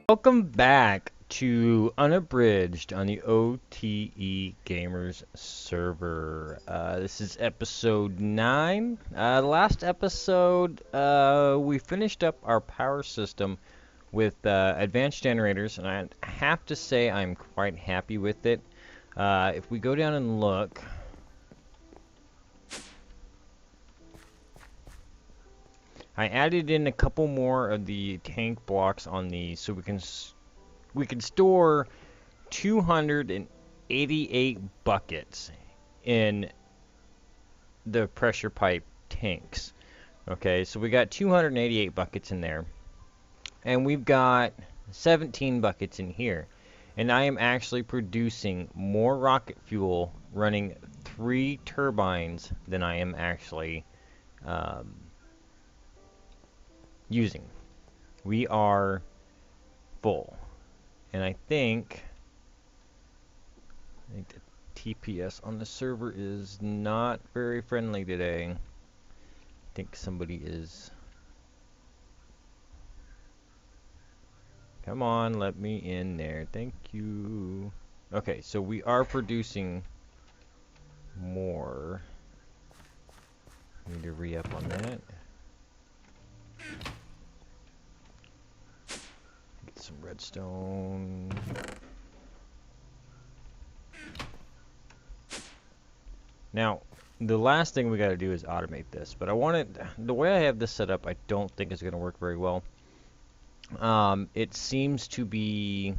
Welcome back to Unabridged on the OTE Gamers server. This is episode 9. Last episode, we finished up our power system with advanced generators, and I have to say I'm quite happy with it. If we go down and look, I added in a couple more of the tank blocks on these so we can store 288 buckets in the pressure pipe tanks. Okay, so we got 288 buckets in there, and we've got 17 buckets in here. And I am actually producing more rocket fuel running 3 turbines than I am actually um, using. We are full. And I think the TPS on the server is not very friendly today. I think somebody is. Come on, let me in there. Thank you. Okay, so we are producing more. Need to re-up on that. Get some redstone. Now, the last thing we got to do is automate this, but the way I have this set up, I don't think it's going to work very well. It seems to me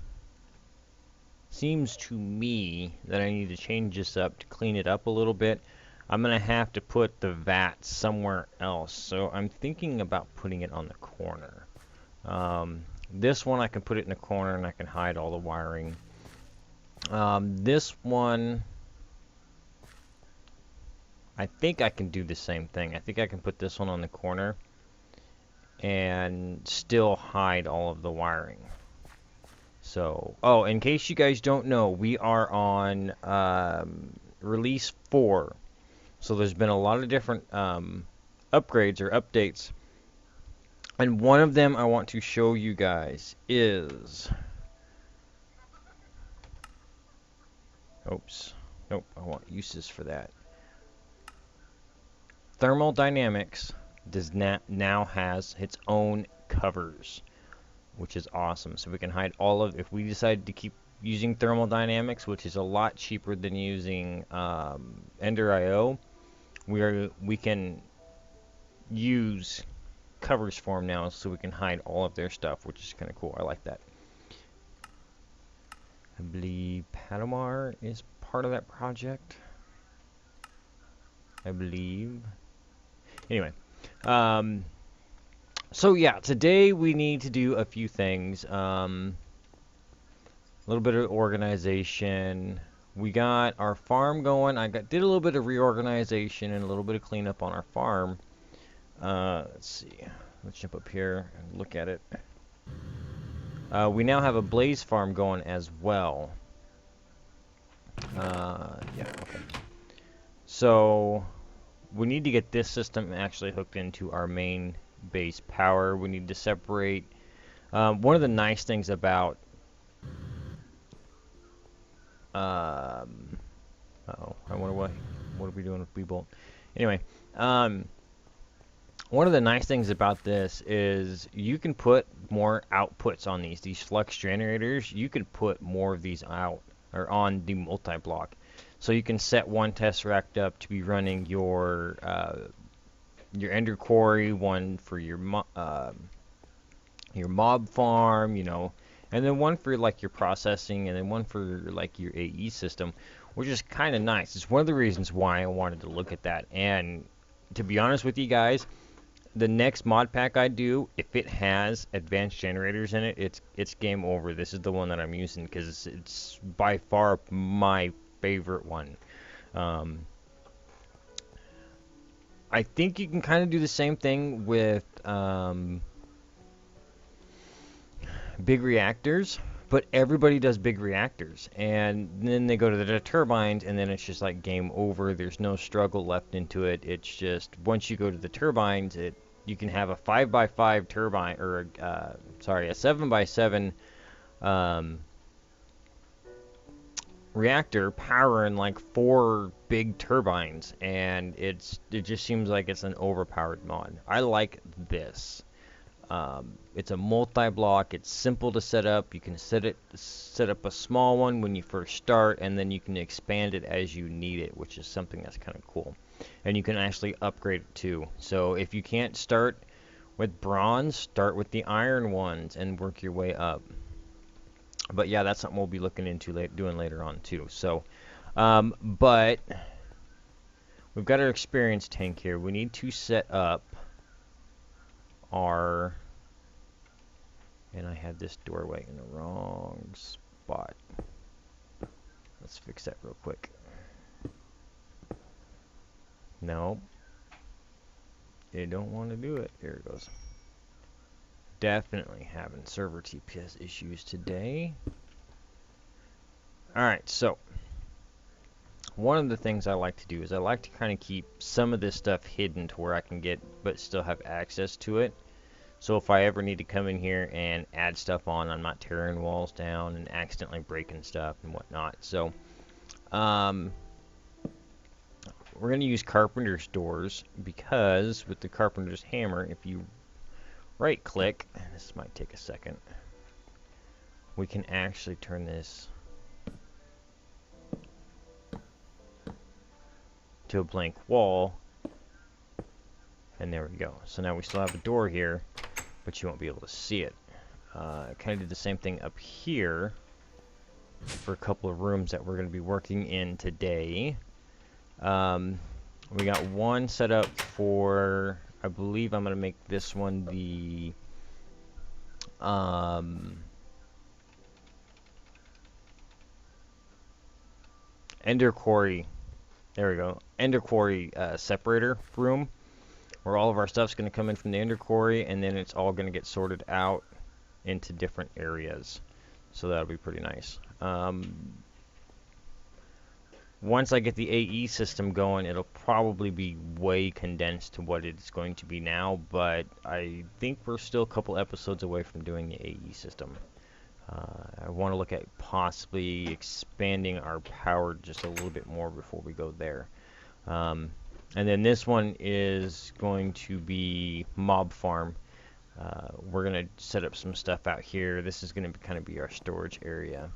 that I need to change this up to clean it up a little bit. I'm going to have to put the vat somewhere else, so I'm thinking about putting it on the corner. This one I can put it in the corner and I can hide all the wiring. This one, I think I can do the same thing. I think I can put this one on the corner and still hide all of the wiring. So, oh, in case you guys don't know, we are on release 4. So there's been a lot of different upgrades or updates. And one of them I want to show you guys is... Oops. Nope, I want uses for that. Thermal Dynamics now has its own covers, which is awesome. So we can hide all of, if we decide to keep using Thermal Dynamics, which is a lot cheaper than using Ender IO, we can use covers for them now, so we can hide all of their stuff, which is kind of cool. I like that. I believe Palomar is part of that project. I believe. Anyway, so yeah, today we need to do a few things. A little bit of organization. We got our farm going. Did a little bit of reorganization and a little bit of cleanup on our farm. Let's see. Let's jump up here and look at it. We now have a blaze farm going as well. Yeah, okay. So we need to get this system actually hooked into our main base power. We need to separate. One of the nice things about uh-oh, I wonder what are we doing with B-Bolt? Anyway, one of the nice things about this is you can put more outputs on these flux generators. You can put more of these out or on the multi-block. So you can set one tesseract up to be running your Ender Quarry, one for your mob farm, you know, and then one for like your processing, and then one for like your AE system, which is kind of nice. It's one of the reasons why I wanted to look at that. And to be honest with you guys, the next mod pack I do, if it has advanced generators in it, it's game over. This is the one that I'm using because it's by far my favorite one. I think you can kind of do the same thing with big reactors, but everybody does big reactors, and then they go to the turbines, and then it's just like game over. There's no struggle left into it. It's just once you go to the turbines, you can have a 5x5 turbine, or sorry, a 7x7 um, reactor powering like 4 big turbines, and it just seems like it's an overpowered mod. I like this. It's a multi-block. It's simple to set up. You can set up a small one when you first start, and then you can expand it as you need it, which is something that's kind of cool. And you can actually upgrade it too. So if you can't start with bronze, start with the iron ones and work your way up. But yeah, that's something we'll be looking into doing later on too. So, but we've got our experience tank here. We need to set up our, and I had this doorway in the wrong spot. Let's fix that real quick. No, it don't want to do it. There it goes. Definitely having server TPS issues today. Alright, so one of the things I like to do is I like to kind of keep some of this stuff hidden to where I can get but still have access to it. So if I ever need to come in here and add stuff on, I'm not tearing walls down and accidentally breaking stuff and whatnot. So we're going to use carpenter's doors, because with the carpenter's hammer, if you right click, and this might take a second, we can actually turn this to a blank wall, and there we go. So now we still have a door here, but you won't be able to see it. I kind of did the same thing up here for a couple of rooms that we're going to be working in today. We got one set up for, I believe I'm going to make this one the Ender Quarry. There we go. Ender Quarry separator room, where all of our stuff's going to come in from the Ender Quarry, and then it's all going to get sorted out into different areas. So that'll be pretty nice. Once I get the AE system going, it'll probably be way condensed to what it's going to be now, but I think we're still a couple episodes away from doing the AE system. I want to look at possibly expanding our power just a little bit more before we go there. And then this one is going to be mob farm. We're going to set up some stuff out here. This is going to kind of be our storage area.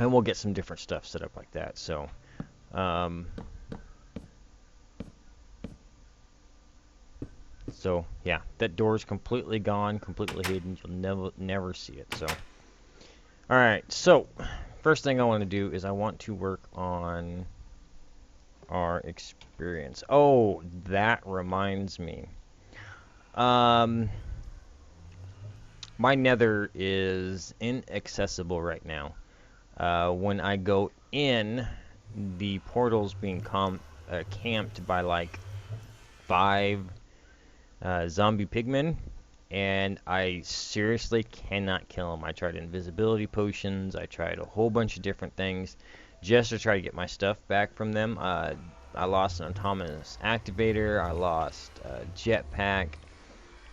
And we'll get some different stuff set up like that. So, yeah, that door is completely gone, completely hidden. You'll never see it. So, all right. So, first thing I want to do is I want to work on our experience. Oh, that reminds me. My nether is inaccessible right now. When I go in, the portal's being camped by like 5 zombie pigmen, and I seriously cannot kill them. I tried invisibility potions, I tried a whole bunch of different things just to try to get my stuff back from them. I lost an autonomous activator, I lost a jetpack,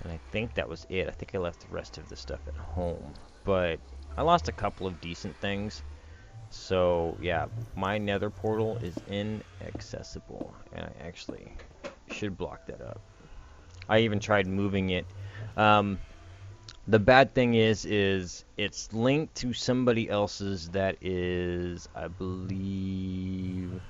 and I think that was it. I think I left the rest of the stuff at home, but I lost a couple of decent things. So yeah, my nether portal is inaccessible, and I actually should block that up. I even tried moving it. The bad thing is it's linked to somebody else's that is, I believe,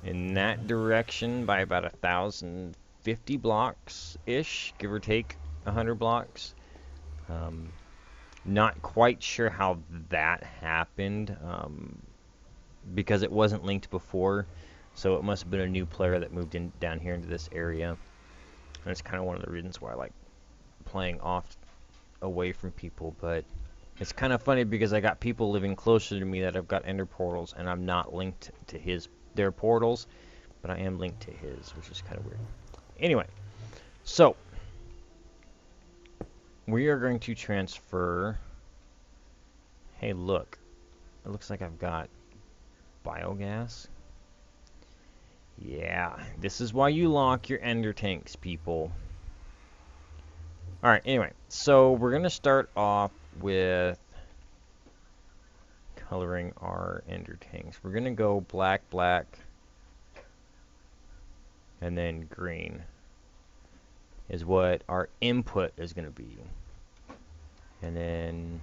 in that direction by about 1,050 blocks ish, give or take 100 blocks. Not quite sure how that happened, because it wasn't linked before, so it must have been a new player that moved in down here into this area. And it's kind of one of the reasons why I like playing off away from people. But it's kind of funny because I got people living closer to me that have got ender portals, and I'm not linked to their portals, but I am linked to his, which is kind of weird. Anyway, so we are going to transfer. Hey, look. It looks like I've got biogas. Yeah, this is why you lock your ender tanks, people. Alright, anyway. So we're going to start off with coloring our ender tanks. We're going to go black, black, and then green is what our input is going to be. And then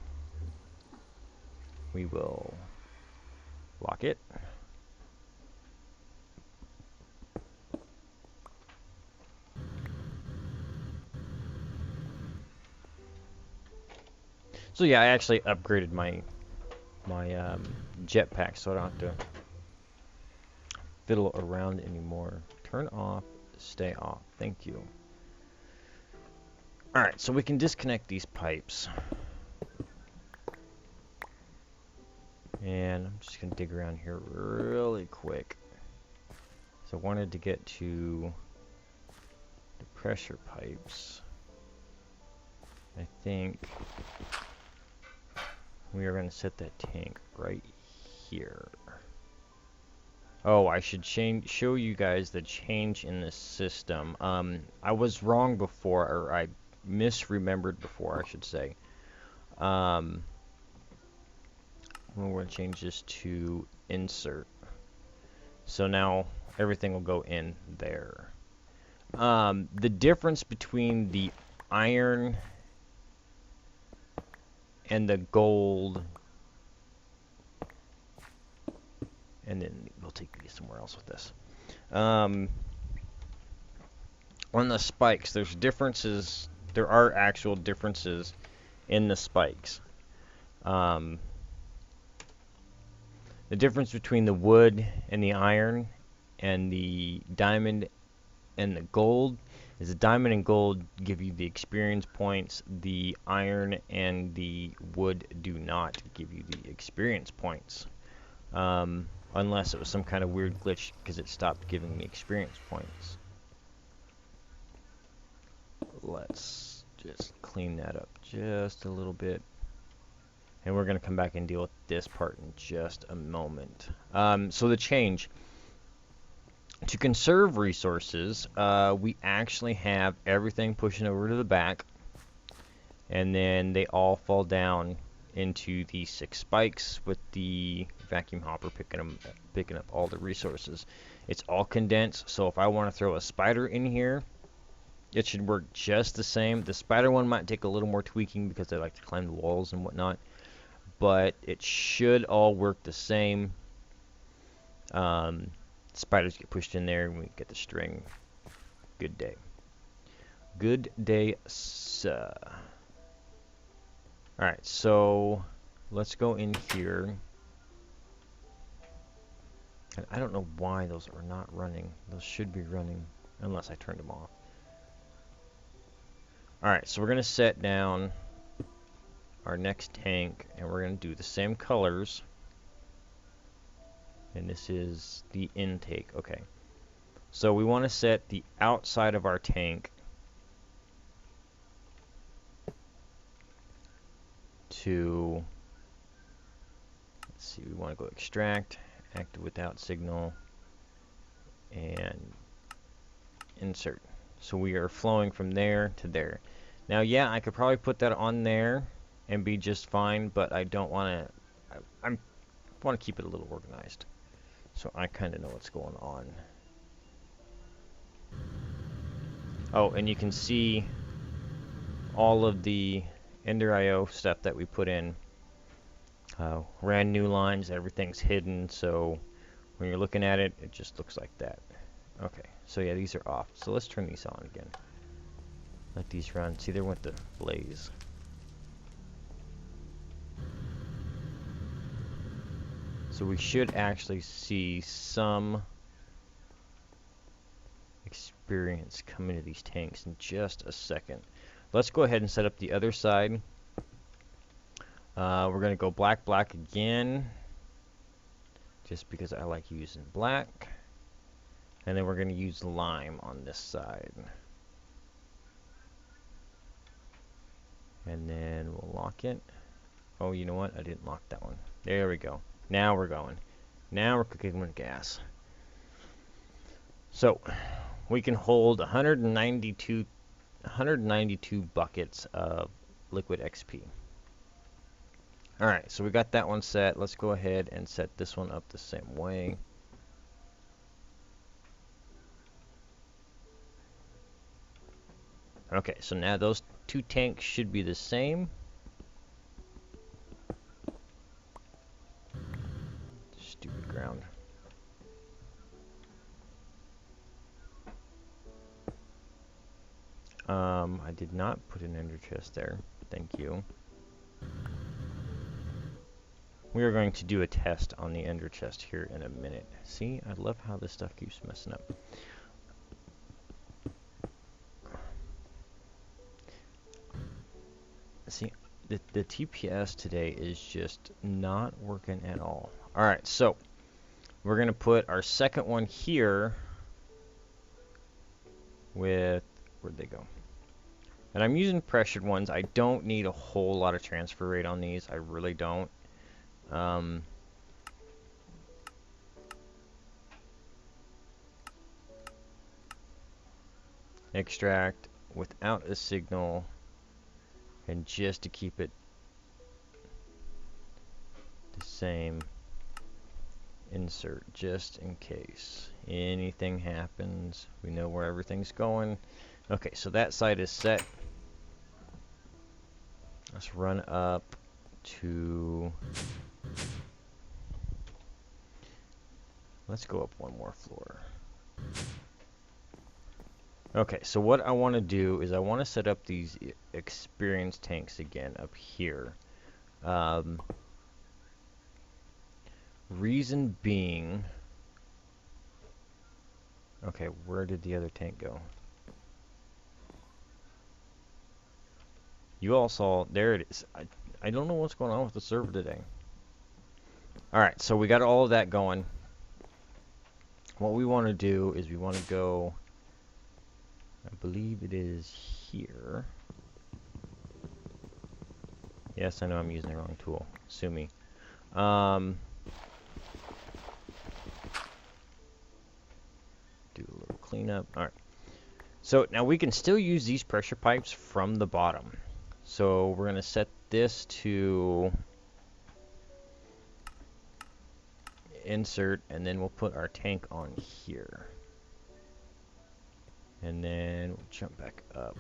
we will lock it. So yeah, I actually upgraded my jetpack, so I don't have to fiddle around anymore. Turn off, stay off. Thank you. Alright, so we can disconnect these pipes. And I'm just going to dig around here really quick. So I wanted to get to the pressure pipes. I think we are going to set that tank right here. Oh, I should show you guys the change in the system. I was wrong before, or I misremembered before, I should say. We're going to change this to insert. So now everything will go in there. The difference between the iron and the gold, and then we'll take these somewhere else with this. On the spikes, there's differences. There are actual differences in the spikes. The difference between the wood and the iron and the diamond and the gold is the diamond and gold give you the experience points. The iron and the wood do not give you the experience points. Unless it was some kind of weird glitch because it stopped giving me experience points. Let's just clean that up just a little bit. And we're going to come back and deal with this part in just a moment. So the change. To conserve resources, we actually have everything pushing over to the back. And then they all fall down into the 6 spikes with the vacuum hopper picking up all the resources. It's all condensed, so if I want to throw a spider in here, it should work just the same. The spider one might take a little more tweaking because they like to climb the walls and whatnot, but it should all work the same. Spiders get pushed in there and we get the string. Good day. Good day, sir. Alright, so let's go in here. And I don't know why those are not running. Those should be running, unless I turned them off. Alright, so we're going to set down our next tank, and we're going to do the same colors. And this is the intake. Okay. So we want to set the outside of our tank to, let's see, we want to go extract, active without signal, and insert. So we are flowing from there to there. Now, yeah, I could probably put that on there and be just fine, but I don't want to, I want to keep it a little organized. So I kind of know what's going on. Oh, and you can see all of the Ender IO stuff that we put in. Ran new lines, everything's hidden, so when you're looking at it, it just looks like that. Okay, so yeah, these are off. So let's turn these on again. Let these run. See, there went the blaze. So we should actually see some experience come into these tanks in just a second. Let's go ahead and set up the other side. We're going to go black, black again, just because I like using black. And then we're going to use lime on this side. And then we'll lock it. Oh, you know what? I didn't lock that one. There we go. Now we're going. Now we're cooking with gas. So we can hold 192 buckets of liquid XP. Alright, so we got that one set. Let's go ahead and set this one up the same way. Okay, so now those two tanks should be the same. Stupid ground. I did not put an ender chest there. Thank you. We are going to do a test on the ender chest here in a minute. See, I love how this stuff keeps messing up. See, the TPS today is just not working at all. Alright, so we're going to put our second one here with, where'd they go? And I'm using pressured ones. I don't need a whole lot of transfer rate on these. I really don't. Extract without a signal, and just to keep it the same, insert just in case anything happens. We know where everything's going. Okay, so that side is set. Let's run up to, let's go up one more floor. Okay, so what I want to do is I want to set up these experience tanks again up here. Reason being, okay, where did the other tank go? You all saw, there it is. I don't know what's going on with the server today. Alright, so we got all of that going. What we want to do is we want to go, I believe it is here. Yes, I know I'm using the wrong tool. Sue me. Do a little cleanup. Alright. So now we can still use these pressure pipes from the bottom. So we're going to set this to insert, and then we'll put our tank on here. And then we'll jump back up.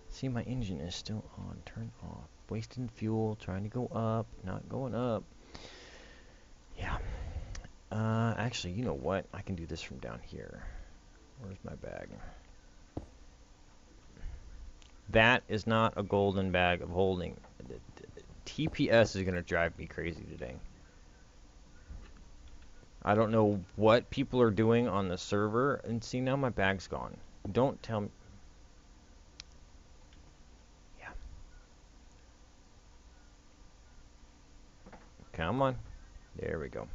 See, my engine is still on. Turn off. Wasting fuel, trying to go up, not going up. Yeah. Actually, you know what? I can do this from down here. Where's my bag? That is not a golden bag of holding. The TPS is going to drive me crazy today. I don't know what people are doing on the server. And see, now my bag's gone. Don't tell me. Yeah. Come on. There we go.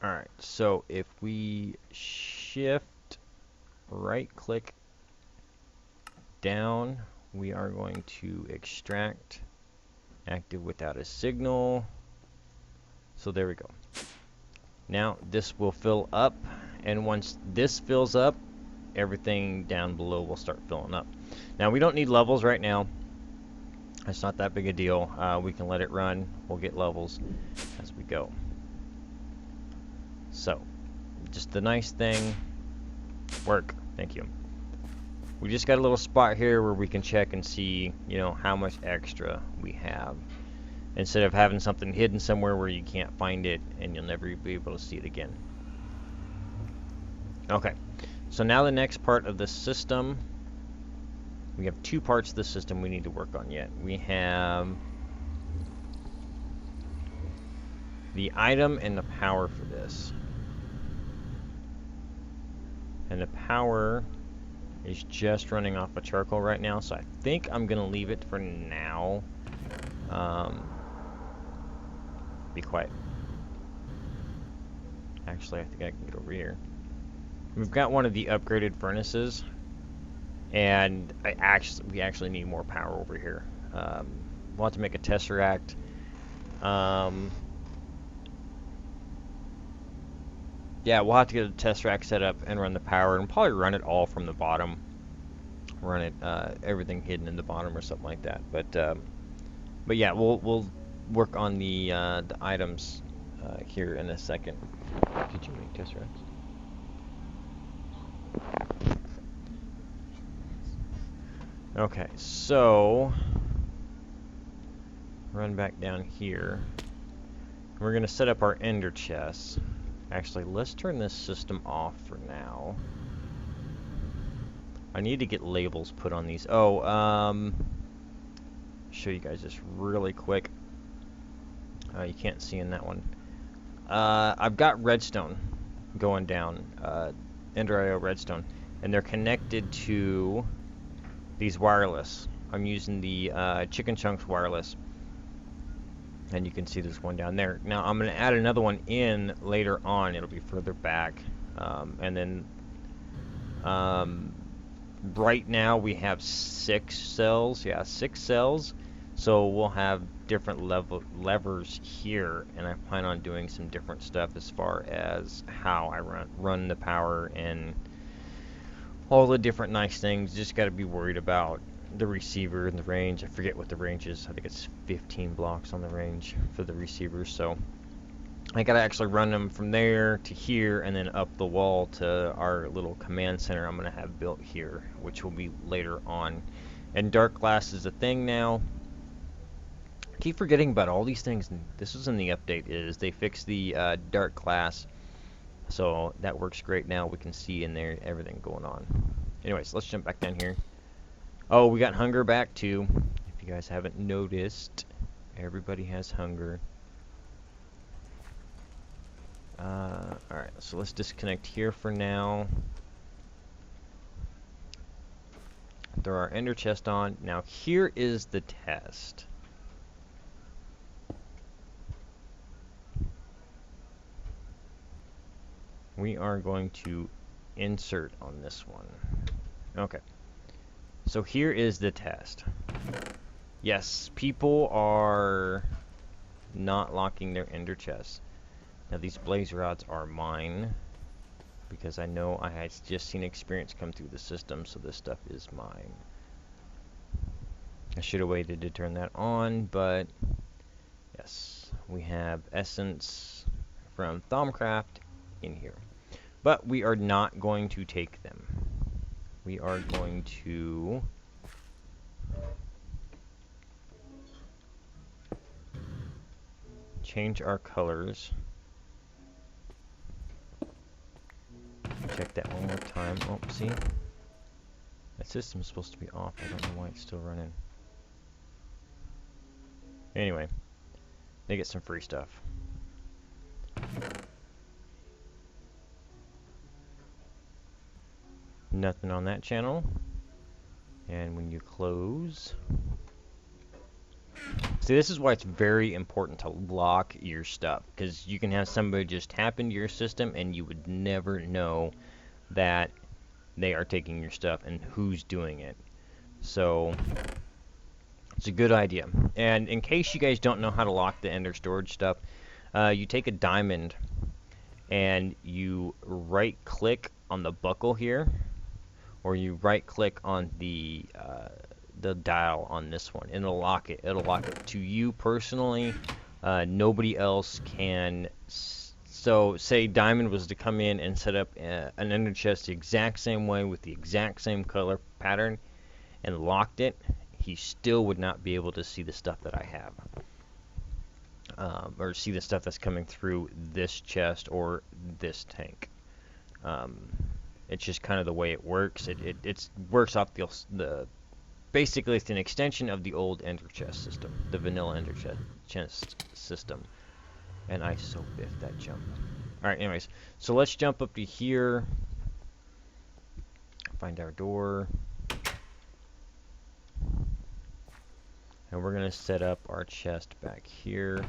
Alright, so if we shift right click down, we are going to extract active without a signal. So there we go. Now this will fill up, and once this fills up, everything down below will start filling up. Now we don't need levels right now. It's not that big a deal. We can let it run. We'll get levels as we go. So, just the nice thing, work, thank you. We just got a little spot here where we can check and see, you know, how much extra we have. Instead of having something hidden somewhere where you can't find it and you'll never be able to see it again. Okay, so now the next part of the system, we have two parts of the system we need to work on yet. We have the item and the power for this. And the power is just running off of charcoal right now, so I think I'm going to leave it for now. Be quiet. Actually, I think I can get over here. We've got one of the upgraded furnaces, and we actually need more power over here. We'll have to make a tesseract. Yeah, we'll have to get a tesseract set up and run the power, and probably run it all from the bottom run it everything hidden in the bottom or something like that. But yeah, we'll work on the items here in a second. Did you make test runs? Okay, so run back down here. We're gonna set up our ender chests. Actually, let's turn this system off for now. I need to get labels put on these. Oh, show you guys this really quick. You can't see in that one. I've got redstone going down, Ender.io redstone, and they're connected to these wireless. I'm using the Chicken Chunks wireless, and you can see there's one down there. Now I'm going to add another one in later on. It'll be further back, and then right now we have 6 cells. Yeah, 6 cells. So we'll have different levers here, and I plan on doing some different stuff as far as how I run the power and all the different nice things. Just got to be worried about the receiver and the range. I forget what the range is. I think it's 15 blocks on the range for the receiver. So I got to actually run them from there to here and then up the wall to our little command center I'm going to have built here, which will be later on. And dark glass is a thing now. I keep forgetting about all these things. This was in the update. Is they fixed the dark glass, so that works great now. We can see in there everything going on. Anyways, let's jump back down here. Oh, we got hunger back too. If you guys haven't noticed, everybody has hunger. Alright, so let's disconnect here for now. Throw our ender chest on. Now here is the test. We are going to insert on this one. Okay. So here is the test. Yes, people are not locking their ender chests. Now these blaze rods are mine, because I know I had just seen experience come through the system, so this stuff is mine. I should have waited to turn that on, but yes, we have essence from Thaumcraft in here. But we are not going to take them. We are going to change our colors. Check that one more time. Oh, see? That system's supposed to be off. I don't know why it's still running. Anyway, they get some free stuff. Nothing on that channel. And when you close... See, this is why it's very important to lock your stuff, because you can have somebody just tap into your system and you would never know that they are taking your stuff and who's doing it. So it's a good idea. And in case you guys don't know how to lock the ender storage stuff, you take a diamond and you right click on the buckle here, or you right click on the dial on this one, and it'll lock it. It'll lock it to you personally. Nobody else can. So say Diamond was to come in and set up an ender chest the exact same way with the exact same color pattern and locked it, he still would not be able to see the stuff that I have, or see the stuff that's coming through this chest or this tank. It's just kind of the way it works. It works off the basically, it's an extension of the old ender chest system, the vanilla ender chest system. And I so biffed that jump. Alright, anyways, so let's jump up to here. Find our door. And we're going to set up our chest back here.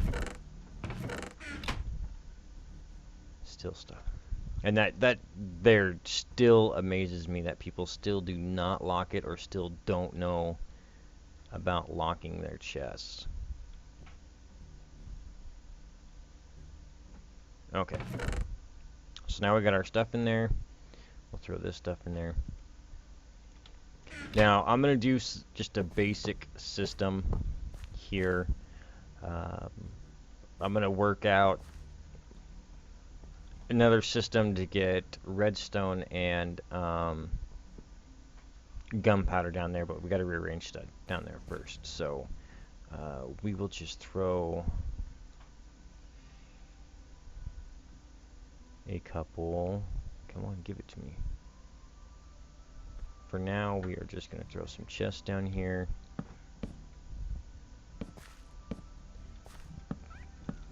Still stuff. And that there still amazes me that people still do not lock it or still don't know about locking their chests. Okay. So now we got our stuff in there. We'll throw this stuff in there. Now, I'm going to do just a basic system here. I'm going to work out another system to get redstone and gunpowder down there, but we got to rearrange that down there first. So we will just throw a couple. Come on, give it to me. For now, we are just going to throw some chests down here.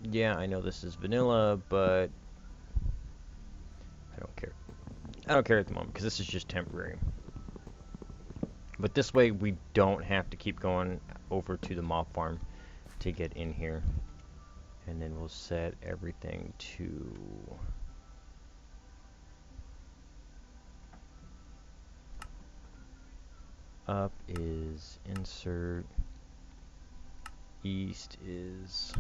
Yeah, I know this is vanilla, but I don't care. I don't care at the moment because this is just temporary. But this way we don't have to keep going over to the mob farm to get in here. And then we'll set everything to up is insert, east is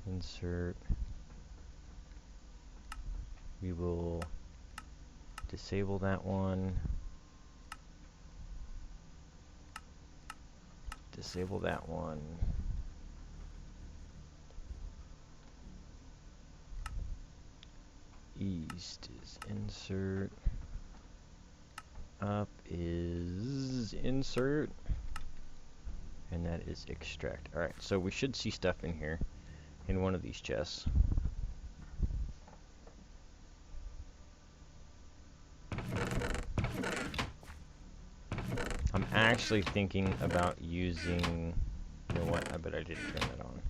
insert. We will disable that one. Disable that one. East is insert. Up is insert. And that is extract. Alright, so we should see stuff in here in one of these chests. I'm actually thinking about using, you know what, I bet I didn't turn that on.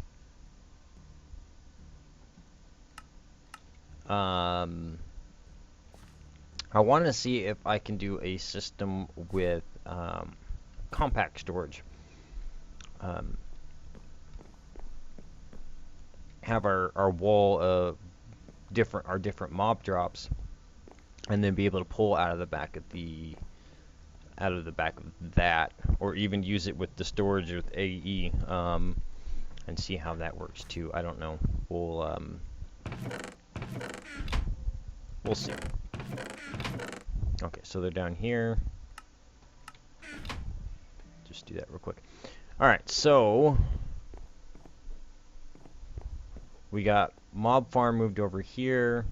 I want to see if I can do a system with compact storage. Have our wall of different mob drops, and then be able to pull out of the back of that, or even use it with the storage with AE, and see how that works too. I don't know. We'll see. Okay, so they're down here. Just do that real quick. All right, so we got mob farm moved over here.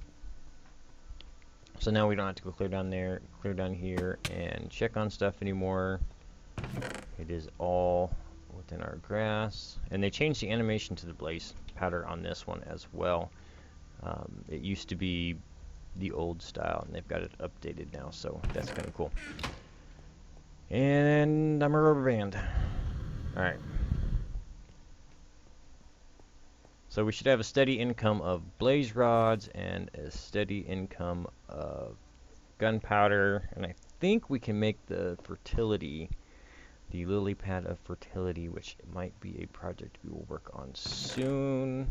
So now we don't have to go clear down there, clear down here, and check on stuff anymore. It is all within our grass. And they changed the animation to the blaze powder on this one as well. It used to be the old style, and they've got it updated now, so that's kind of cool. And I'm a rubber band. Alright. So we should have a steady income of blaze rods and a steady income of gunpowder. And I think we can make the fertility, the lily pad of fertility, which might be a project we will work on soon,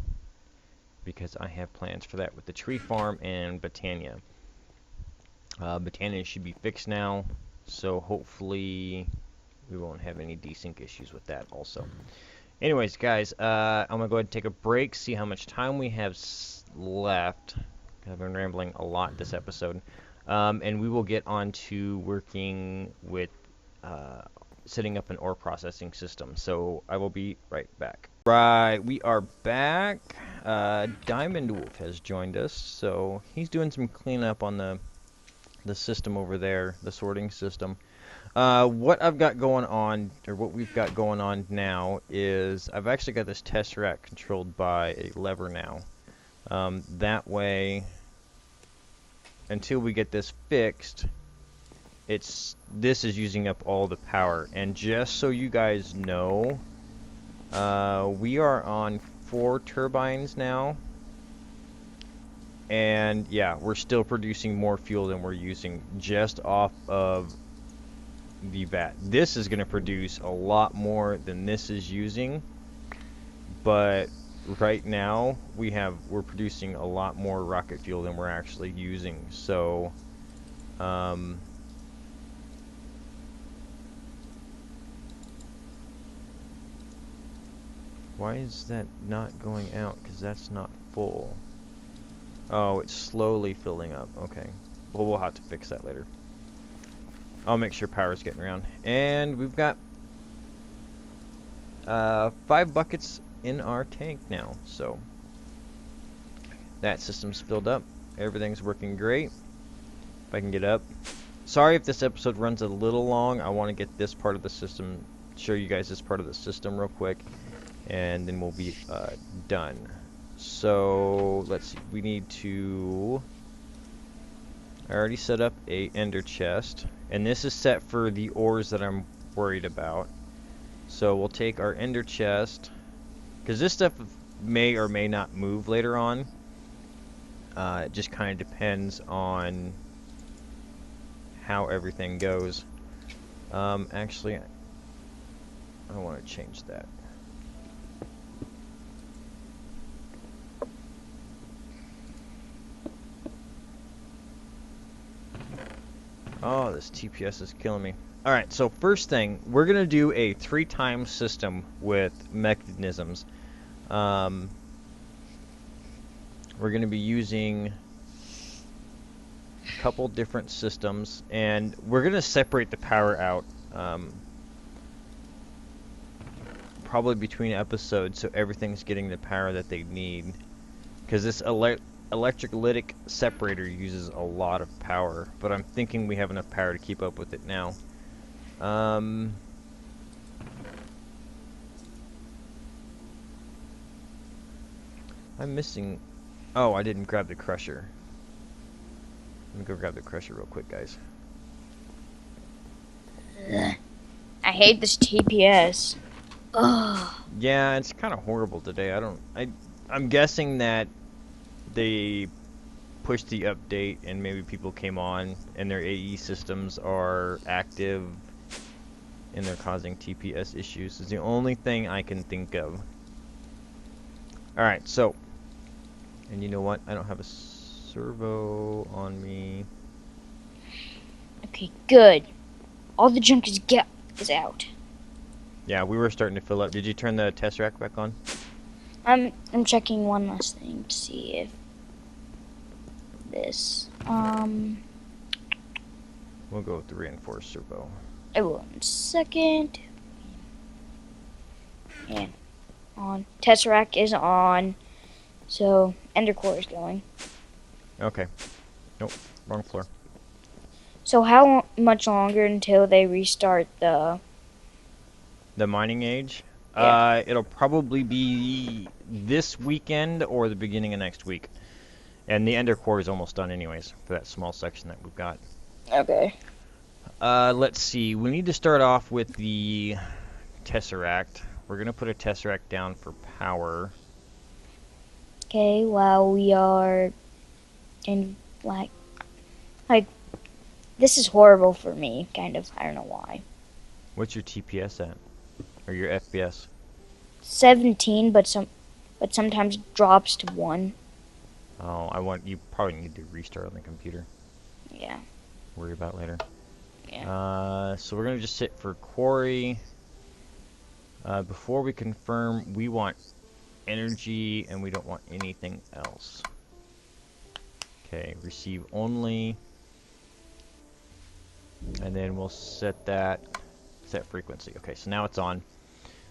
because I have plans for that with the tree farm and Botania. Botania should be fixed now, so hopefully we won't have any desync issues with that also. Anyways, guys, I'm going to go ahead and take a break, see how much time we have left. I've been rambling a lot this episode. And we will get on to working with setting up an ore processing system. So I will be right back. Right, we are back. Diamond Wolf has joined us, so he's doing some cleanup on the system over there, the sorting system. What I've got going on, or what we've got going on now, is I've actually got this tesseract controlled by a lever now. That way, until we get this fixed, this is using up all the power. And just so you guys know, we are on 4 turbines now. And yeah, we're still producing more fuel than we're using just off of the vat. This is going to produce a lot more than this is using, but right now we're producing a lot more rocket fuel than we're actually using. So why is that not going out? Because that's not full. Oh, it's slowly filling up. Okay, well, we'll have to fix that later. I'll make sure power's getting around. And we've got 5 buckets in our tank now, so that system's filled up. Everything's working great. If I can get up. Sorry if this episode runs a little long. I want to get this part of the system, show you guys this part of the system real quick, and then we'll be done. So let's see. We need to. I already set up a ender chest, and this is set for the ores that I'm worried about. So we'll take our ender chest, because this stuff may or may not move later on. It just kind of depends on how everything goes. Actually, I want to change that. Oh, this TPS is killing me. Alright, so first thing, we're going to do a 3-time system with mechanisms. We're going to be using a couple different systems, and we're going to separate the power out probably between episodes so everything's getting the power that they need. Because this electrolytic separator uses a lot of power, but I'm thinking we have enough power to keep up with it now. I'm missing... Oh, I didn't grab the crusher. Let me go grab the crusher real quick, guys. Ugh. I hate this TPS. Ugh. Yeah, it's kind of horrible today. I'm guessing that they pushed the update and maybe people came on and their AE systems are active and they're causing TPS issues. Is the only thing I can think of. Alright, so, and you know what? I don't have a servo on me. Okay, good. All the junk is out. Yeah, we were starting to fill up. Did you turn the Tesseract back on? I'm checking one last thing to see if this We'll go with the reinforced servo. 1 second. And on. Tesseract is on. So Ender Core is going. Okay. Nope, wrong floor. So how much longer until they restart the mining age? Yeah. It'll probably be this weekend or the beginning of next week. And the Ender Core is almost done anyways for that small section that we've got. Okay. Let's see. We need to start off with the Tesseract. We're going to put a Tesseract down for power. Okay, while we are in like this is horrible for me, kind of. I don't know why. What's your TPS at? Or your FPS? 17, but sometimes drops to 1. Oh, you probably need to restart on the computer. Yeah. Worry about later. Yeah. So we're going to just sit for quarry. Before we confirm, we want energy and we don't want anything else. Okay, receive only. And then we'll set frequency. Okay, so now it's on.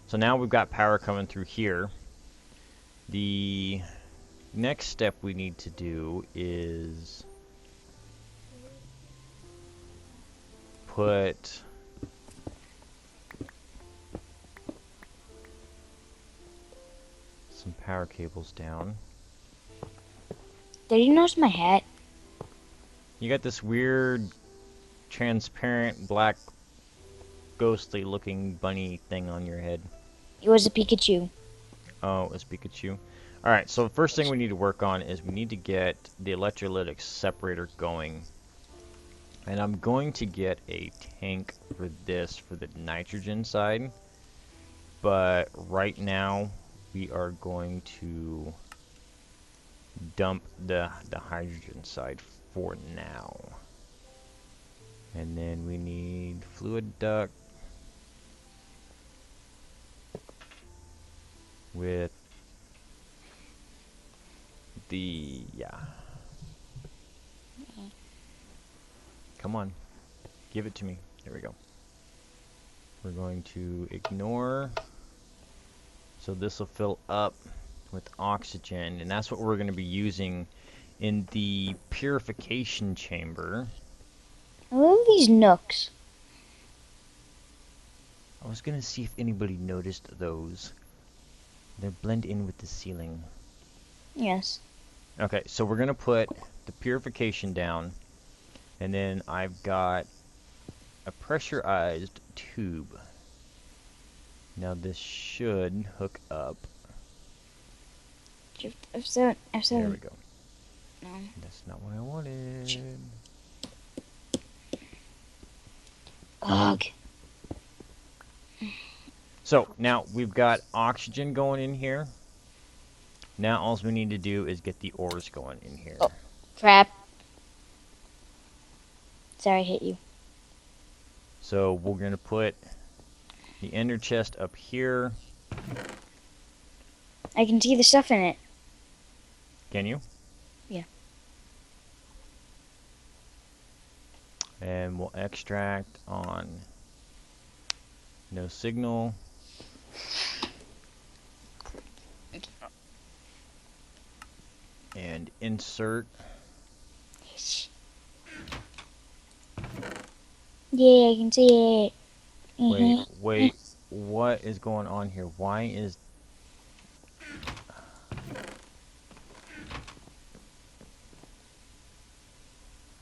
So now we've got power coming through here. The next step we need to do is put some power cables down. Did you notice my hat? You got this weird transparent black ghostly looking bunny thing on your head. It was a Pikachu. Oh, it's Pikachu. Alright, so the first thing we need to work on is we need to get the electrolytic separator going. And I'm going to get a tank for this for the nitrogen side. But right now we are going to dump the hydrogen side for now. And then we need fluid duct with the, yeah. Come on. Give it to me. There we go. We're going to ignore. So this will fill up with oxygen, and that's what we're going to be using in the purification chamber. I love these nooks. I was going to see if anybody noticed those. They blend in with the ceiling. Yes. Okay, so we're going to put the purification down, and then I've got a pressurized tube. Now this should hook up. F7. There we go. No. That's not what I wanted. Ugh. So now we've got oxygen going in here. Now all we need to do is get the ores going in here. Oh. Crap. Sorry, I hit you. So we're going to put the ender chest up here. I can see the stuff in it. Can you? Yeah. And we'll extract on no signal. And insert. Yeah, I can see it. Wait, what is going on here? Why is...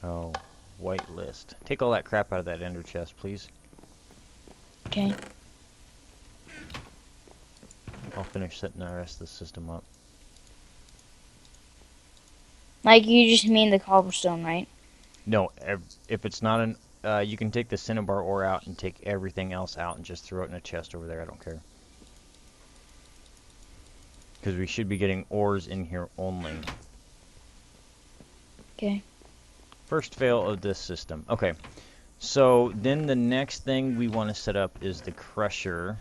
Oh, white list. Take all that crap out of that ender chest, please. Okay. I'll finish setting the rest of the system up. Like, you just mean the cobblestone, right? No, if it's not an... you can take the cinnabar ore out and take everything else out and just throw it in a chest over there. I don't care. Because we should be getting ores in here only. Okay. First fail of this system. Okay. So then the next thing we want to set up is the crusher.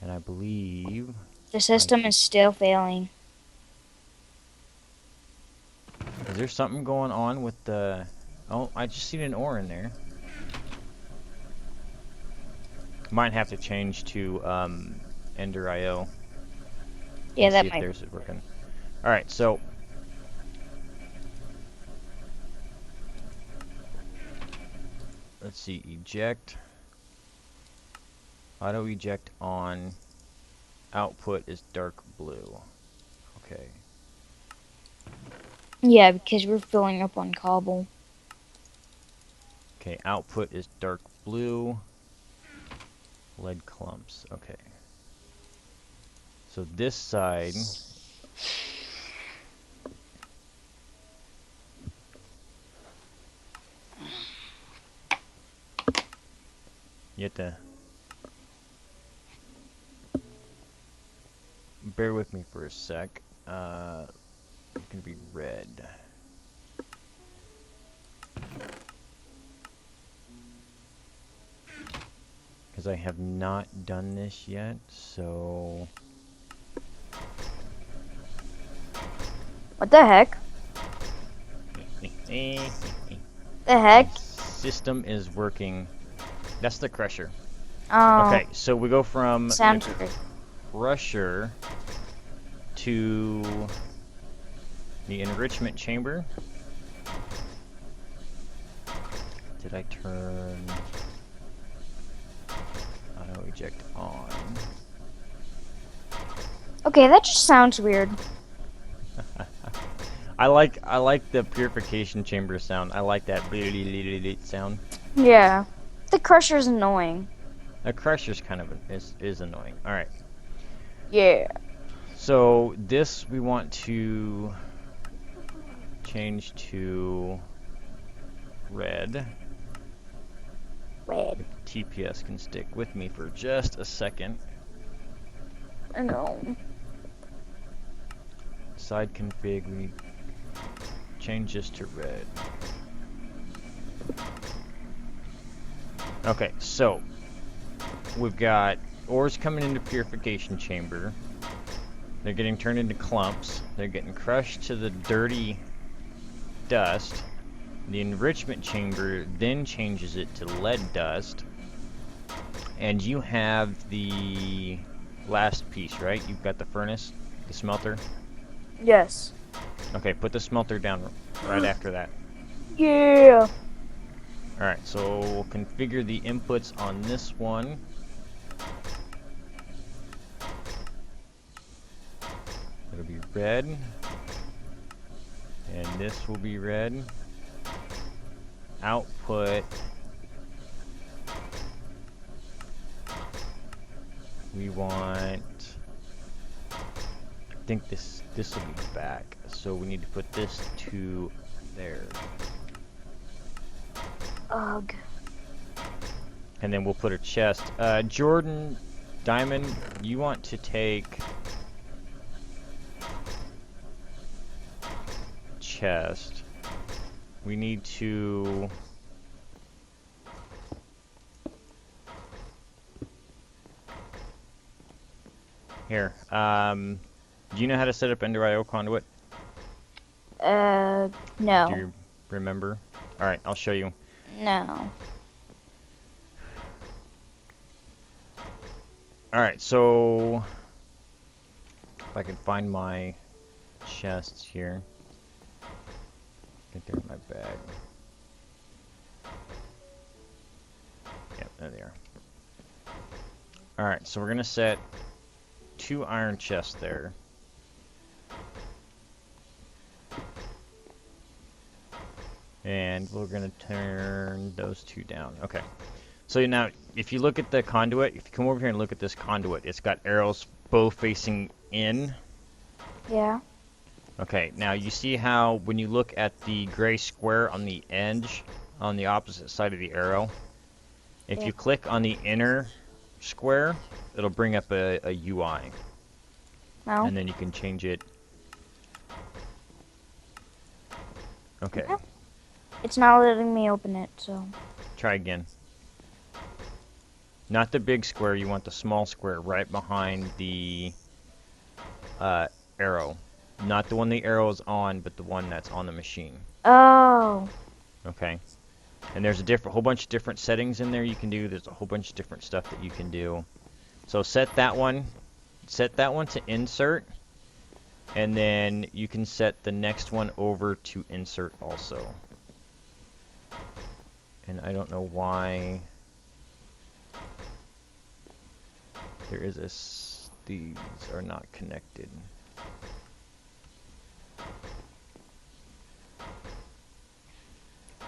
And I believe... The system is still failing. Is there something going on with the... Oh, I just seen an ore in there. Might have to change to Ender IO. Yeah, that see if might... theirs is working. Alright, so... Let's see, eject. Auto eject on. Output is dark blue. Okay. Yeah, because we're filling up on cobble. Okay, output is dark blue. Lead clumps. Okay. So this side. You have to bear with me for a sec. It's gonna be red. Because I have not done this yet, so... What the heck? The heck? System is working. That's the crusher. Oh. Okay, so we go from Sounds the weird. crusher to the enrichment chamber. Did I turn auto eject on? Okay, that just sounds weird. I like the purification chamber sound. I like that sound. Yeah. The crusher's annoying. The crusher's kind of is annoying. All right. Yeah. So this we want to change to red. Red. If TPS can stick with me for just a second. I know. Side config, we change this to red. Okay, so we've got ores coming into purification chamber. They're getting turned into clumps. They're getting crushed to the dirty dust. The enrichment chamber then changes it to lead dust. And you have the last piece, right? You've got the furnace, the smelter. Yes. Okay, put the smelter down right after that. Yeah. Alright, so we'll configure the inputs on this one. It'll be red. And this will be red. Output. We want... I think this will be back. So we need to put this to there. Ugh. And then we'll put a chest. Jordan, Diamond, you want to take chest. We need to... Here. Do you know how to set up Ender IO conduit? No. Do you remember? Alright, I'll show you. No. Alright, so... If I can find my chests here. I think they're in my bag. Yep, there they are. Alright, so we're gonna set 2 iron chests there. And we're gonna turn those 2 down. Okay. So now, if you look at the conduit, if you come over here and look at this conduit, it's got arrows both facing in. Yeah. Okay, now you see how when you look at the gray square on the edge, on the opposite side of the arrow, if you click on the inner square, it'll bring up a UI. No. And then you can change it. Okay. It's not letting me open it, so. Try again. Not the big square, you want the small square right behind the arrow. Not the one the arrow's on, but the one that's on the machine. Oh. Okay. And there's a whole bunch of different settings in there you can do. There's a whole bunch of different stuff that you can do. So set that one to insert, and then you can set the next one over to insert also. And I don't know why there is these are not connected.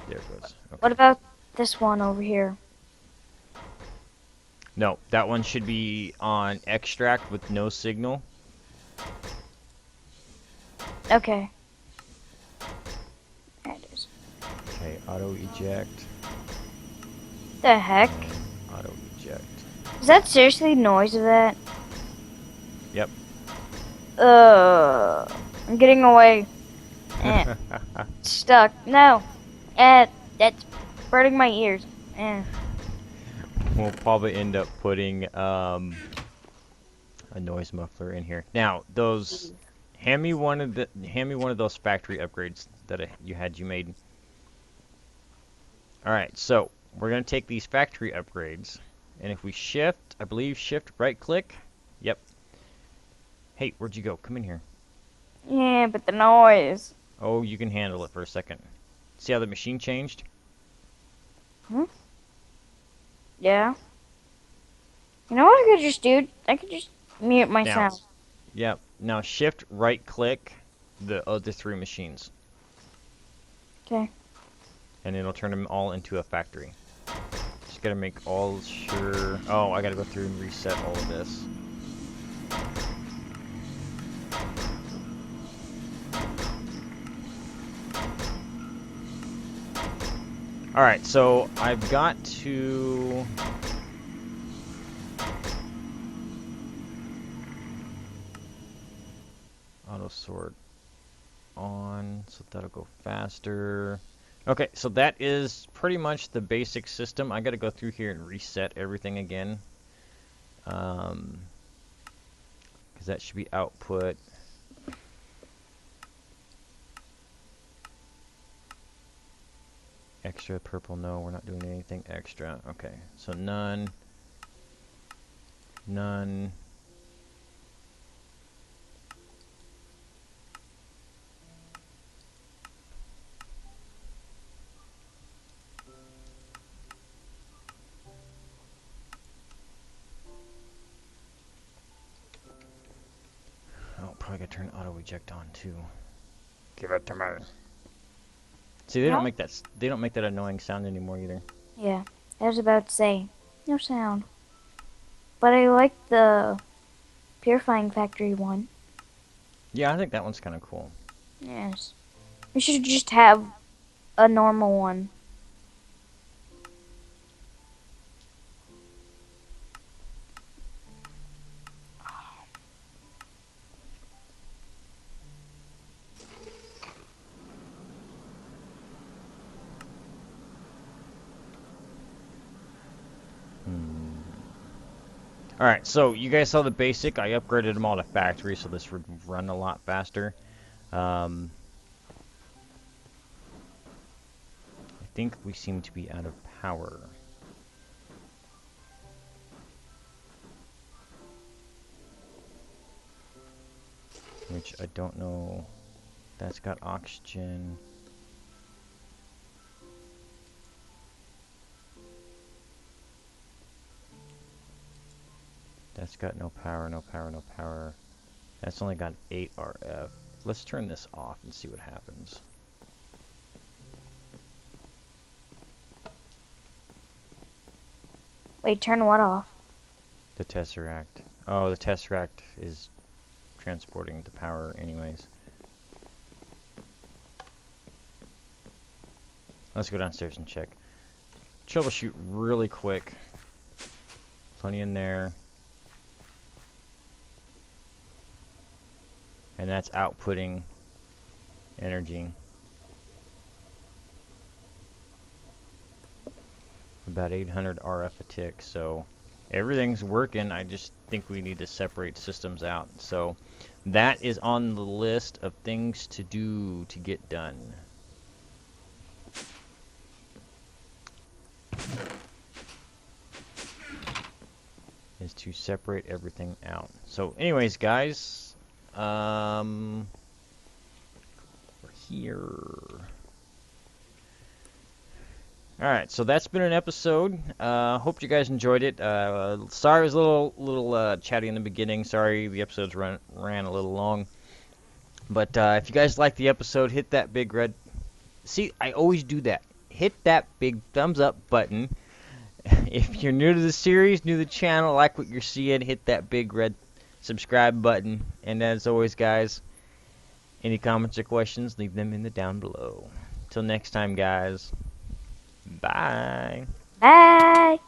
There it goes. Okay. What about this one over here? No, that one should be on extract with no signal. Okay. There it is. Okay, auto eject. The heck? Auto eject. Is that seriously the noise of that? Yep. I'm getting away. Stuck. No. That's burning my ears. We'll probably end up putting a noise muffler in here. Now, those hand me one of those factory upgrades that you made. All right, so we're gonna take these factory upgrades, and if we shift, I believe shift right click. Yep. Hey, where'd you go? Come in here. Yeah, but the noise. Oh, you can handle it for a second. See how the machine changed? Hmm? Yeah. You know what I could just do? I could just mute my Now, sound. yep. Now shift right click the other 3 machines. Okay. And it'll turn them all into a factory. Just gotta make all sure. Oh, I gotta go through and reset all of this. Alright, so I've got to... auto sort on, so that'll go faster. Okay, so that is pretty much the basic system. I gotta go through here and reset everything again. Because that should be output. Extra purple, no, we're not doing anything extra. Okay, so none. None. Oh, probably gotta turn auto eject on too. Give it to me. See, they don't No? make that. They don't make that annoying sound anymore either. Yeah, I was about to say, no sound. But I like the Purifying Factory one. Yeah, I think that one's kind of cool. Yes. We should just have a normal one. Alright, so you guys saw the basic. I upgraded them all to factory, so this would run a lot faster. I think we seem to be out of power. Which I don't know. That's got oxygen. That's got no power, no power, no power. That's only got 8 RF. Let's turn this off and see what happens. Wait, turn what off? The Tesseract. Oh, the Tesseract is transporting the power anyways. Let's go downstairs and check. Troubleshoot really quick. Plenty in there. And that's outputting energy. About 800 RF a tick, so everything's working. I just think we need to separate systems out. So that is on the list of things to do to get done. Is to separate everything out. So anyways, guys, we're here. Alright, so that's been an episode. Hope you guys enjoyed it. Sorry it was a little chatty in the beginning. Sorry the episodes ran a little long. But if you guys like the episode, hit that big red... See, I always do that. Hit that big thumbs up button. If you're new to the series, new to the channel, like what you're seeing, hit that big red subscribe button. And as always, guys, any comments or questions, leave them in the down below. Till next time, guys. Bye. Bye!